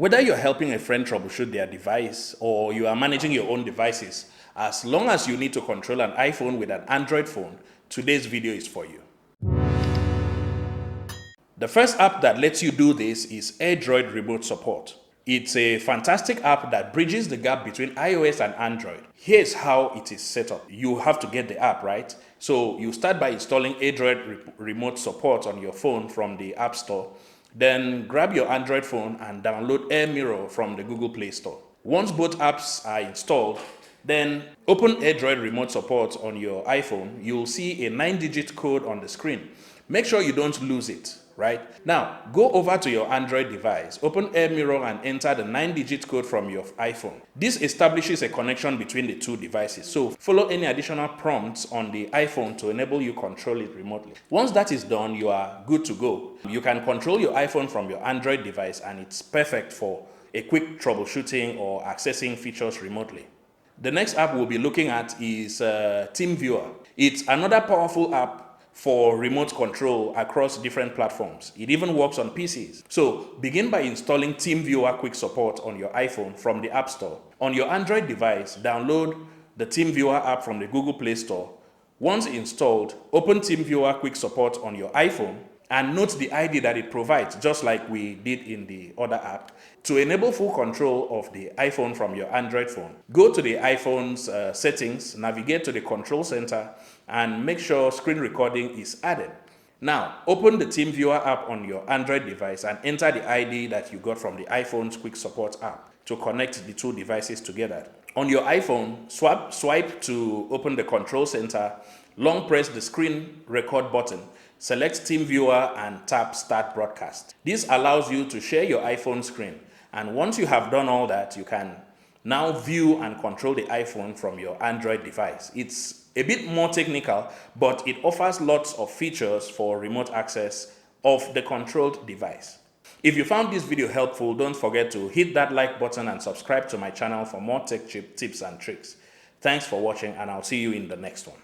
Whether you're helping a friend troubleshoot their device or you are managing your own devices, as long as you need to control an iPhone with an Android phone, today's video is for you. The first app that lets you do this is AirDroid Remote Support. It's a fantastic app that bridges the gap between iOS and Android. Here's how it is set up. You have to get the app, right? So you start by installing AirDroid Remote Support on your phone from the App Store. Then grab your Android phone and download AirMirror from the Google Play Store. Once both apps are installed, then open AirDroid Remote Support on your iPhone. You'll see a 9-digit code on the screen. Make sure you don't lose it, right? Now, go over to your Android device, open AirMirror and enter the 9-digit code from your iPhone. This establishes a connection between the two devices, so follow any additional prompts on the iPhone to enable you control it remotely. Once that is done, you are good to go. You can control your iPhone from your Android device, and it's perfect for a quick troubleshooting or accessing features remotely. The next app we'll be looking at is TeamViewer. It's another powerful app for remote control across different platforms. It even works on PCs. So begin by installing TeamViewer QuickSupport on your iPhone from the App Store. On your Android device, download the TeamViewer app from the Google Play Store. Once installed, open TeamViewer QuickSupport on your iPhone and note the ID that it provides, just like we did in the other app. To enable full control of the iPhone from your Android phone, go to the iPhone's settings, navigate to the control center, and make sure screen recording is added. Now, open the TeamViewer app on your Android device and enter the ID that you got from the iPhone's QuickSupport app to connect the two devices together. On your iPhone, swipe to open the control center, long press the screen record button, select TeamViewer and tap Start Broadcast. This allows you to share your iPhone screen, and once you have done all that, you can now view and control the iPhone from your Android device. It's a bit more technical, but it offers lots of features for remote access of the controlled device. If you found this video helpful, don't forget to hit that like button and subscribe to my channel for more tech tips and tricks. Thanks for watching, and I'll see you in the next one.